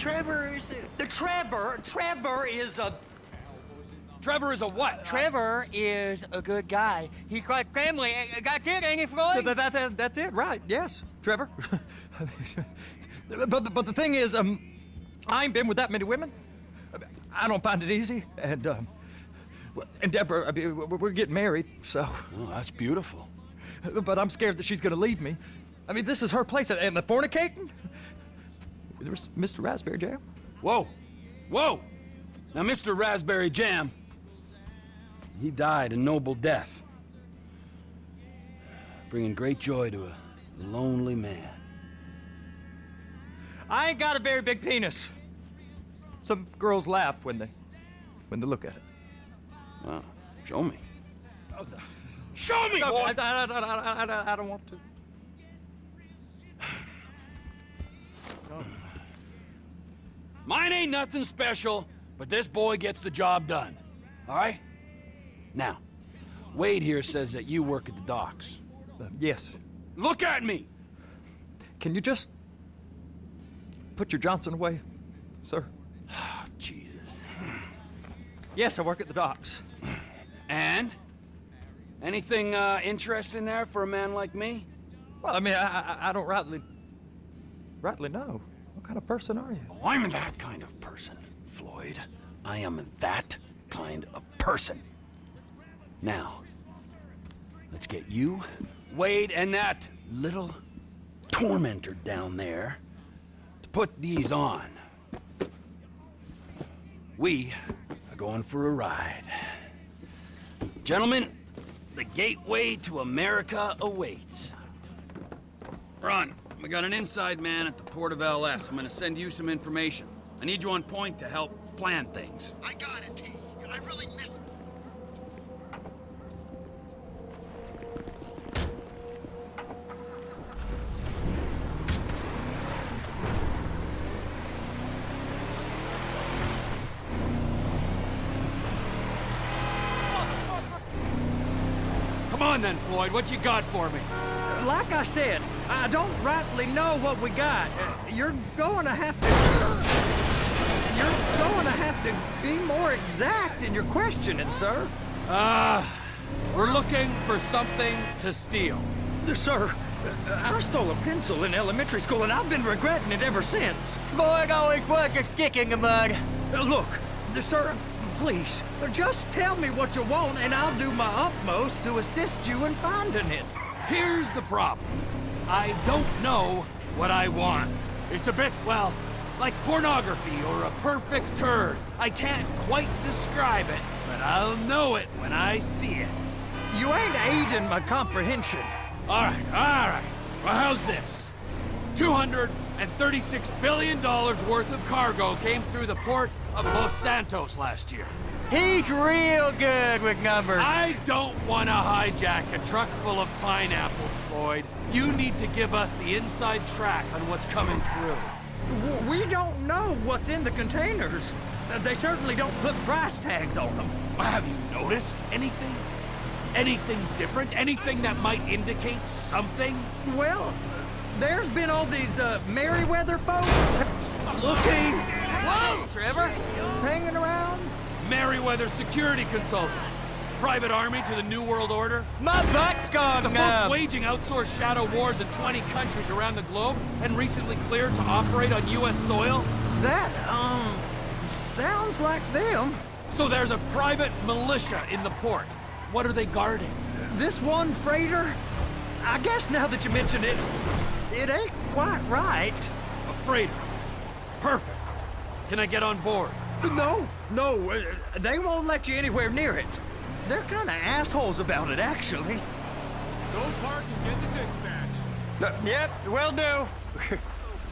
Trevor is Trevor is a... Trevor is a what? Trevor is a good guy. He's like family. That's it, ain't it, Floyd? That's it, right? Yes, Trevor. but the thing is, I ain't been with that many women. I don't find it easy, and Deborah, I mean, we're getting married, so. Oh, that's beautiful. But I'm scared that she's gonna leave me. I mean, this is her place, and the fornicating? There's Mr. Raspberry Jam. Whoa, whoa! Now, Mr. Raspberry Jam, he died a noble death, bringing great joy to a lonely man. I ain't got a very big penis. Some girls laugh when they look at it. Wow, show me. Oh, Show me, no, boy! I don't want to. No. Mine ain't nothing special, but this boy gets the job done. All right? Now, Wade here says that you work at the docks. Yes. Look at me! Can you just put your Johnson away, sir? Oh, Jesus. Yes, I work at the docks. And? Anything interesting there for a man like me? Well, I mean, I don't rightly know. What kind of person are you? Oh, I'm that kind of person, Floyd. I am that kind of person. Now, let's get you, Wade, and that little tormentor down there to put these on. We are going for a ride. Gentlemen, the gateway to America awaits. Ron, we got an inside man at the port of LS. I'm gonna send you some information. I need you on point to help plan things. I got it, T. I really miss... Come on then, Floyd, what you got for me? Like I said, I don't rightly know what we got. You're going to have to be more exact in your questioning, sir. We're looking for something to steal. Sir, I stole a pencil in elementary school, and I've been regretting it ever since. Floyd always was a stick in the mud. Look, sir, please, just tell me what you want, and I'll do my utmost to assist you in finding it. Here's the problem. I don't know what I want. It's a bit, well, like pornography or a perfect turd. I can't quite describe it, but I'll know it when I see it. You ain't aiding my comprehension. All right. Well, how's this? $236 billion worth of cargo came through the port of Los Santos last year. He's real good with numbers. I don't want to hijack a truck full of pineapples, Floyd. You need to give us the inside track on what's coming through. We don't know what's in the containers. They certainly don't put price tags on them. Have you noticed anything? Anything different? Anything that might indicate something? Well, there's been all these Merryweather folks looking, Whoa, Trevor! hanging around. Merryweather security consultant. Private army to the New World Order. My butt's gone The folks numb. waging outsourced shadow wars in 20 countries around the globe and recently cleared to operate on U.S. soil. That, sounds like them. So there's a private militia in the port. What are they guarding? This one freighter, I guess now that you mention it, it ain't quite right. A freighter. Perfect. Can I get on board? No, they won't let you anywhere near it. They're kind of assholes about it, actually. Go park and get the dispatch. Yep, will do.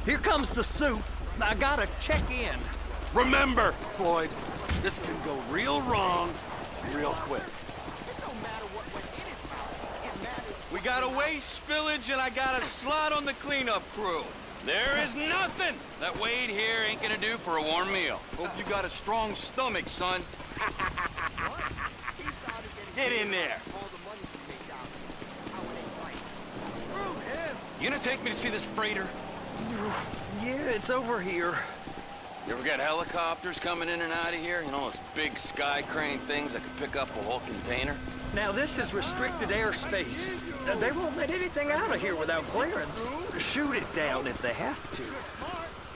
Here comes the suit. I gotta check in. Remember, Floyd, this can go real wrong real quick. We got a waste spillage and I got a slot on the cleanup crew. There is nothing that Wade here ain't gonna do for a warm meal. Hope you got a strong stomach, son. Get in there. You gonna take me to see this freighter? Yeah, it's over here. You ever get helicopters coming in and out of here? You know, those big sky crane things that could pick up a whole container? Now, this is restricted airspace. They won't let anything out of here without clearance. Shoot it down if they have to.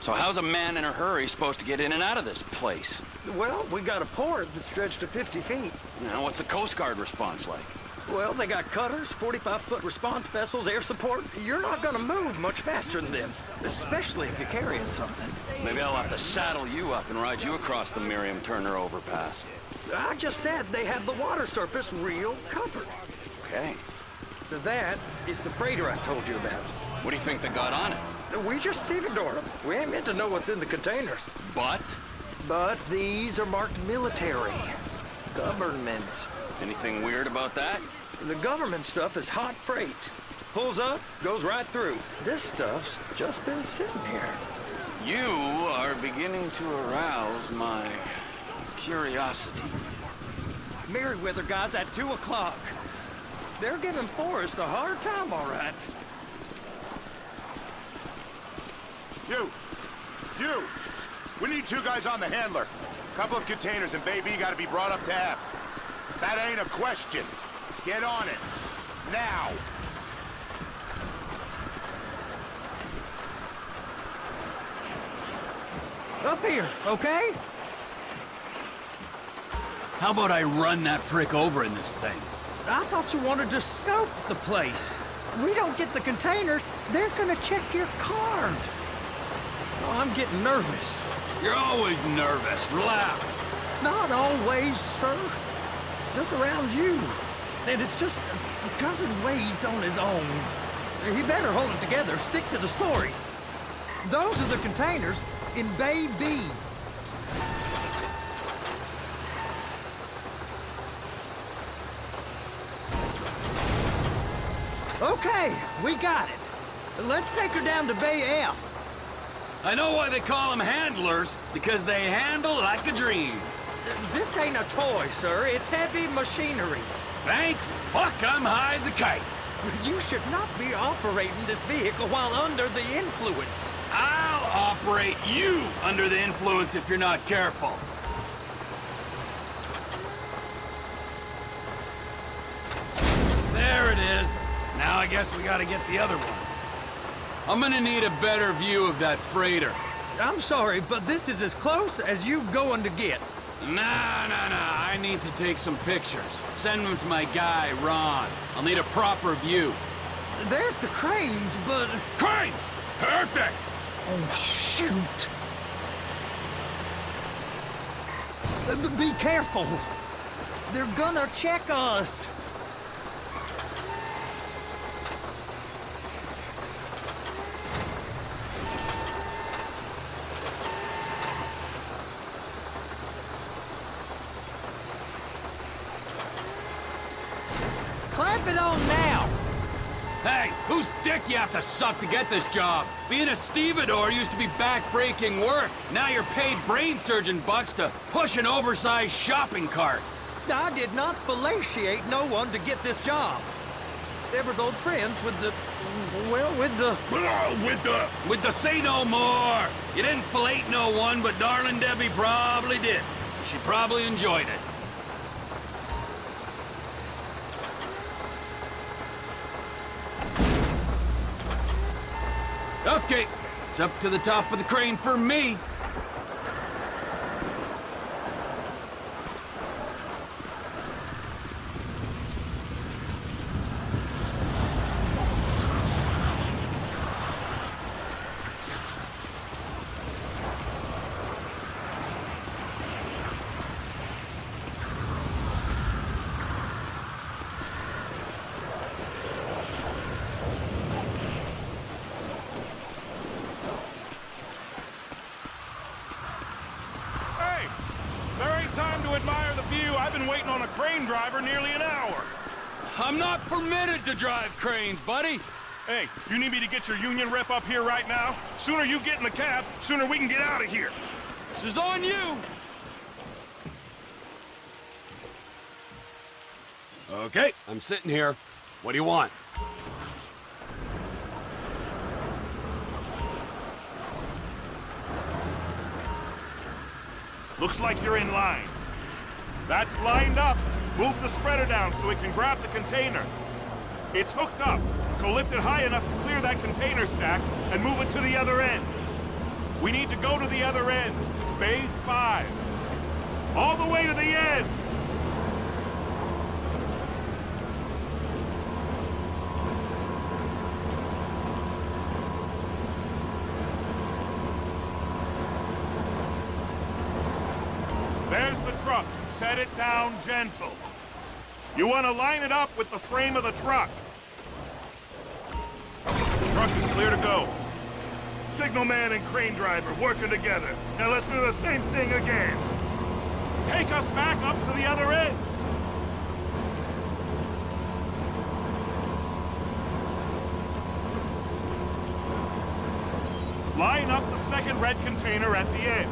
So how's a man in a hurry supposed to get in and out of this place? Well, we got a port that's stretched to 50 feet. You know, what's the Coast Guard response like? Well, they got cutters, 45-foot response vessels, air support. You're not gonna move much faster than them, especially if you're carrying something. Maybe I'll have to saddle you up and ride you across the Miriam Turner overpass. I just said they had the water surface real covered. Okay. So that is the freighter I told you about. What do you think they got on it? We just stevedored them. We ain't meant to know what's in the containers. But? But these are marked military. Government. Anything weird about that? The government stuff is hot freight. Pulls up, goes right through. This stuff's just been sitting here. You are beginning to arouse my curiosity. Merriweather guys at 2 o'clock. They're giving Forrest a hard time, all right. You! We need 2 guys on the handler. Couple of containers and Baby gotta be brought up to F. That ain't a question. Get on it. Now! Up here, okay? How about I run that prick over in this thing? I thought you wanted to scope the place. We don't get the containers, they're gonna check your card. Oh, I'm getting nervous. You're always nervous. Relax. Not always, sir. Just around you. And it's just Cousin Wade's on his own. He better hold it together, stick to the story. Those are the containers in Bay B. Okay, we got it. Let's take her down to Bay F. I know why they call them handlers, because they handle like a dream. This ain't a toy, sir. It's heavy machinery. Thank fuck I'm high as a kite. You should not be operating this vehicle while under the influence. I'll operate you under the influence if you're not careful. There it is. Now I guess we gotta get the other one. I'm gonna need a better view of that freighter. I'm sorry, but this is as close as you going to get. Nah. I need to take some pictures. Send them to my guy, Ron. I'll need a proper view. There's the cranes, but... Crane! Perfect! Oh, shoot! Be careful! They're gonna check us! Clamp it on now! Hey, whose dick you have to suck to get this job? Being a stevedore used to be back-breaking work. Now you're paid brain surgeon bucks to push an oversized shopping cart. I did not fellatiate no one to get this job. Deborah's old friends with the... well, with the... With the say no more. You didn't fillet no one, but darling Debbie probably did. She probably enjoyed it. Okay, it's up to the top of the crane for me. Admire the view. I've been waiting on a crane driver nearly an hour. I'm not permitted to drive cranes, buddy. Hey, you need me to get your union rep up here right now? Sooner you get in the cab, sooner we can get out of here. This is on you. Okay, I'm sitting here. What do you want? Looks like you're in line. That's lined up. Move the spreader down so it can grab the container. It's hooked up, so lift it high enough to clear that container stack and move it to the other end. We need to go to the other end. Bay 5. All the way to the end! There's the truck. Set it down gentle. You want to line it up with the frame of the truck. The truck is clear to go. Signalman and crane driver working together. Now let's do the same thing again. Take us back up to the other end. Line up the second red container at the end.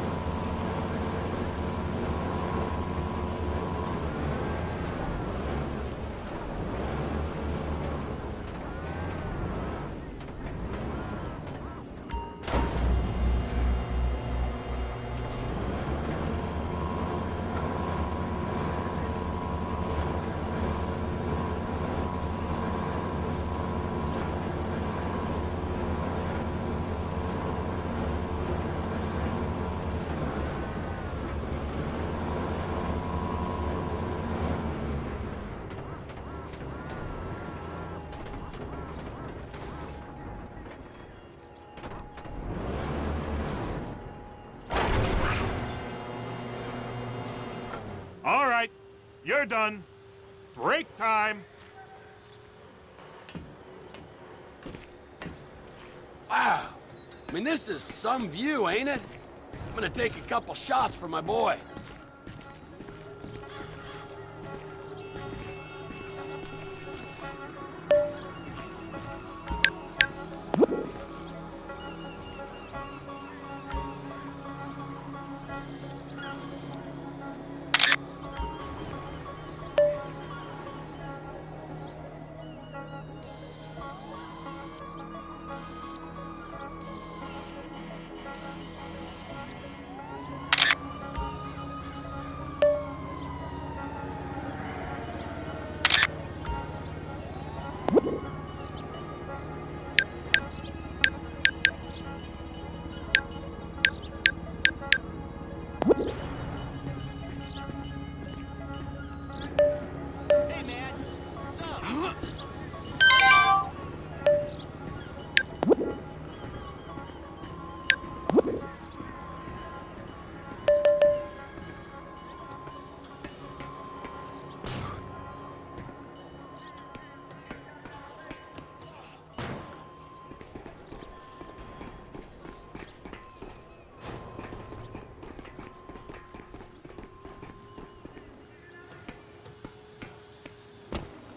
All right, you're done. Break time. Wow. I mean, this is some view, ain't it? I'm gonna take a couple shots for my boy.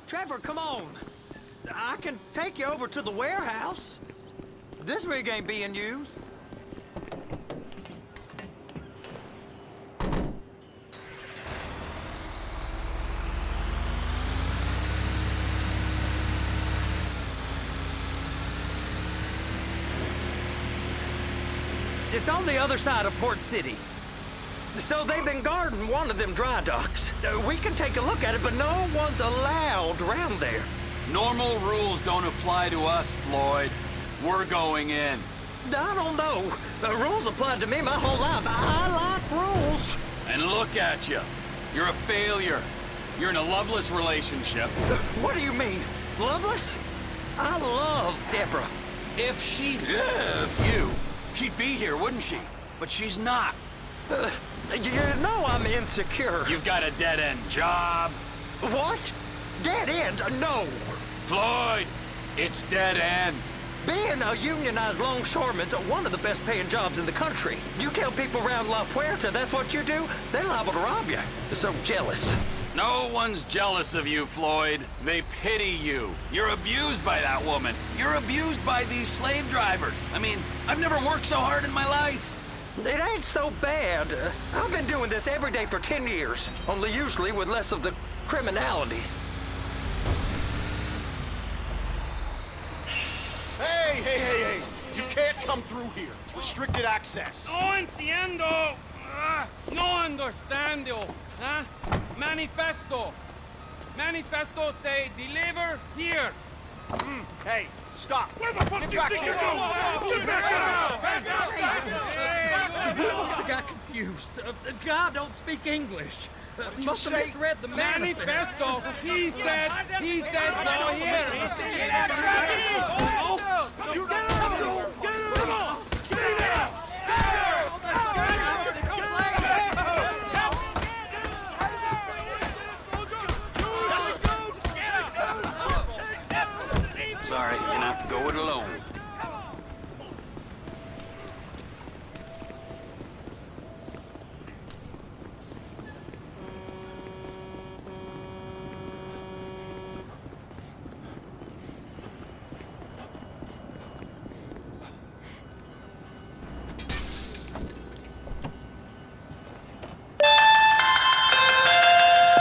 Trevor, come on. I can take you over to the warehouse. This rig ain't being used. It's on the other side of Port City. So they've been guarding one of them dry docks. We can take a look at it, but no one's allowed around there. Normal rules don't apply to us, Floyd. We're going in. I don't know. The rules applied to me my whole life. I like rules. And look at you. You're a failure. You're in a loveless relationship. What do you mean? Loveless? I love Deborah. If she loved you, she'd be here, wouldn't she? But she's not. You know I'm insecure. You've got a dead-end job. What? Dead end? No. Floyd, it's dead end. Being a unionized longshoreman's one of the best paying jobs in the country. You tell people around La Puerta that's what you do, they're liable to rob you. They're so jealous. No one's jealous of you, Floyd. They pity you. You're abused by that woman. You're abused by these slave drivers. I mean, I've never worked so hard in my life. It ain't so bad. I've been doing this every day for 10 years, only usually with less of the criminality. Hey! You can't come through here. It's restricted access. No entiendo. No understand you, huh? Manifesto. Manifesto say deliver here. Hey, stop. Where the fuck do you think you're going? He must have got confused. The guy don't speak English. Must have misread the manifesto. Manifesto. He said go here. Sorry, you're gonna have to go it alone.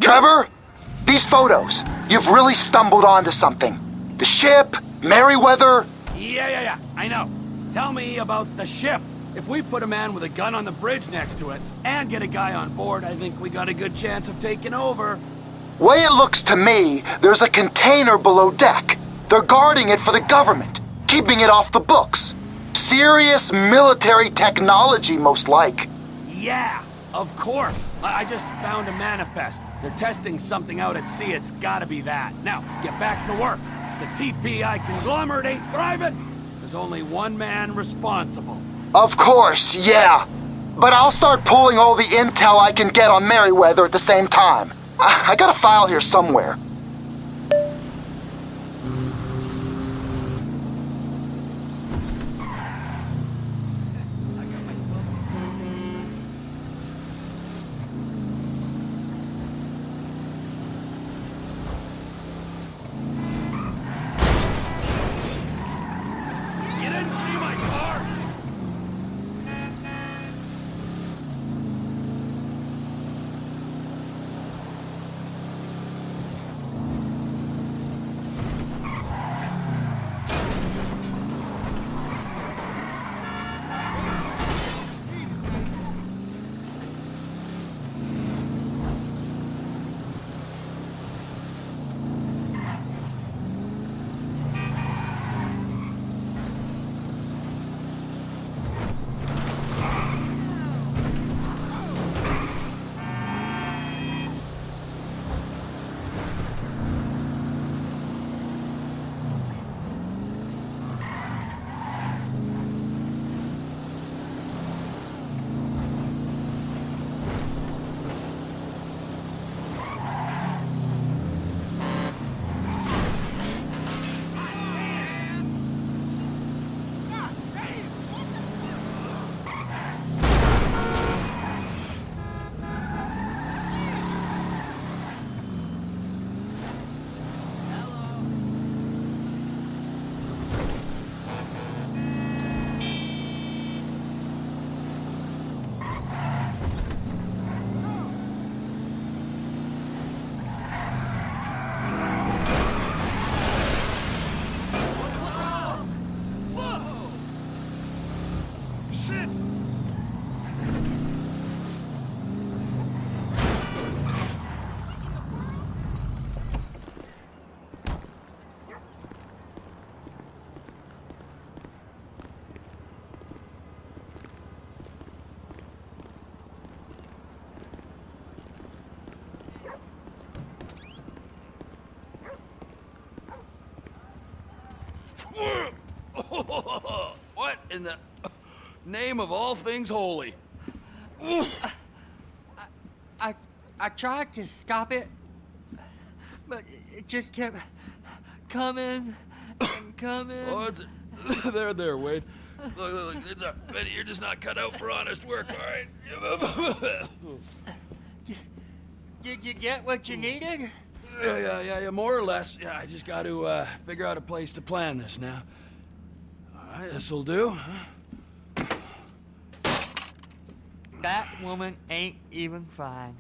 Trevor, these photos, you've really stumbled onto something. The ship, Merryweather. Yeah, I know. Tell me about the ship. If we put a man with a gun on the bridge next to it and get a guy on board, I think we got a good chance of taking over. Way it looks to me, there's a container below deck. They're guarding it for the government, keeping it off the books. Serious military technology, most like. Yeah, of course. I just found a manifest. They're testing something out at sea. It's gotta be that. Now, get back to work. The TPI conglomerate ain't thriving. There's only one man responsible. Of course, yeah. But I'll start pulling all the intel I can get on Merryweather at the same time. I got a file here somewhere. You didn't see my car? What in the name of all things holy? I tried to stop it, but it just kept coming and coming. Oh, it's there, Wade. Look, it's Benny, you're just not cut out for honest work, all right? Did you get what you needed? Yeah, more or less. Yeah, I just got to figure out a place to plan this now. All right, this'll do. That woman ain't even fine.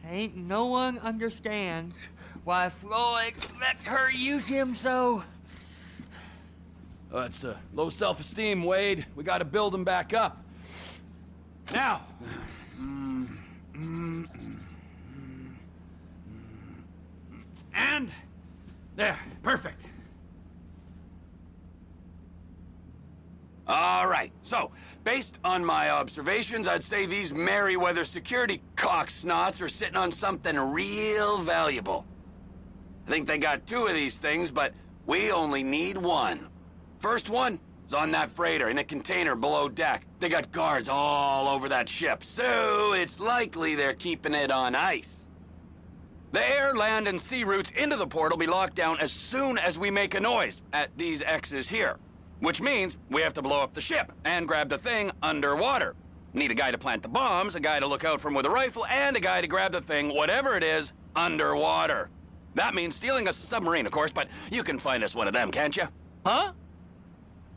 Ain't no one understands why Floyd lets her use him so. Oh, that's low self-esteem, Wade. We got to build him back up. Now. And there, perfect. All right, so, based on my observations, I'd say these Merryweather security cocksnots are sitting on something real valuable. I think they got 2 of these things, but we only need 1. First one is on that freighter in a container below deck. They got guards all over that ship, so it's likely they're keeping it on ice. The air, land, and sea routes into the port will be locked down as soon as we make a noise at these X's here. Which means we have to blow up the ship and grab the thing underwater. Need a guy to plant the bombs, a guy to look out for 'em with a rifle, and a guy to grab the thing, whatever it is, underwater. That means stealing us a submarine, of course, but you can find us one of them, can't you? Huh?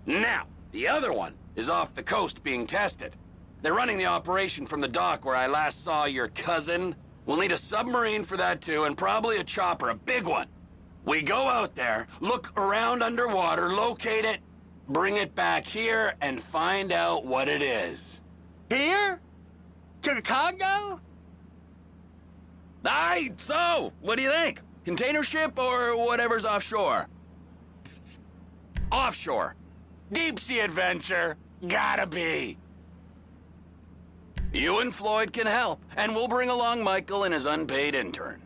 Now, the other one is off the coast being tested. They're running the operation from the dock where I last saw your cousin. We'll need a submarine for that too, and probably a chopper, a big one. We go out there, look around underwater, locate it, bring it back here, and find out what it is. Here? To the Congo? Aye, so, what do you think? Container ship or whatever's offshore? Offshore. Deep sea adventure. Gotta be. You and Floyd can help, and we'll bring along Michael and his unpaid intern.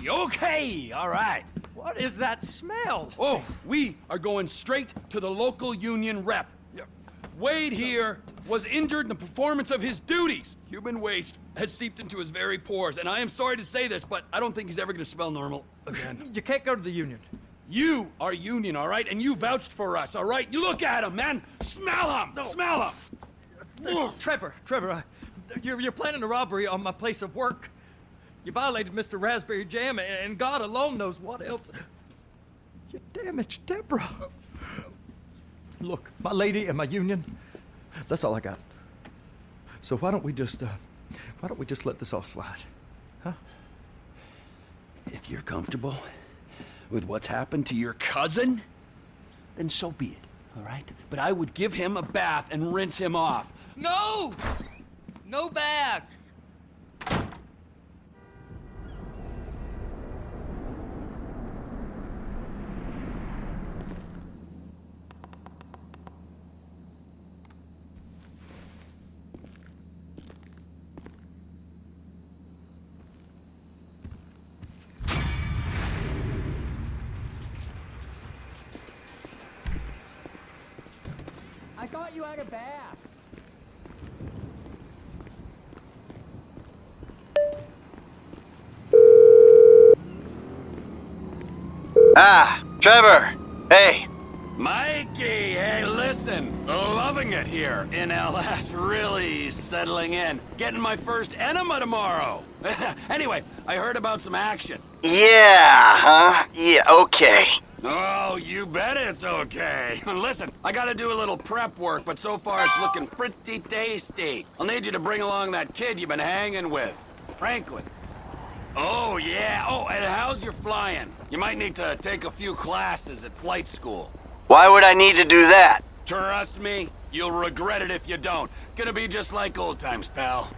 Okay, all right. What is that smell? Oh, we are going straight to the local union rep. Wade here was injured in the performance of his duties. Human waste has seeped into his very pores, and I am sorry to say this, but I don't think he's ever going to smell normal again. You can't go to the union. You are union, all right? And you vouched for us, all right? You look at him, man. Smell him. No. Smell him. Trevor, you're planning a robbery on my place of work. You violated Mr. Raspberry Jam, and God alone knows what else. You damaged Deborah. Look, my lady and my union, that's all I got. So why don't we just let this all slide, huh? If you're comfortable with what's happened to your cousin, then so be it, all right? But I would give him a bath and rinse him off. No! No bath! I thought you had a bath. Ah, Trevor. Hey. Mikey, hey, listen. Loving it here in LS. Really settling in. Getting my first enema tomorrow. Anyway, I heard about some action. Yeah, huh? Yeah, okay. Oh, you bet it's okay. Listen, I gotta do a little prep work, but so far it's looking pretty tasty. I'll need you to bring along that kid you've been hanging with, Franklin. Oh, yeah. Oh, and how's your flying? You might need to take a few classes at flight school. Why would I need to do that? Trust me, you'll regret it if you don't. Gonna be just like old times, pal.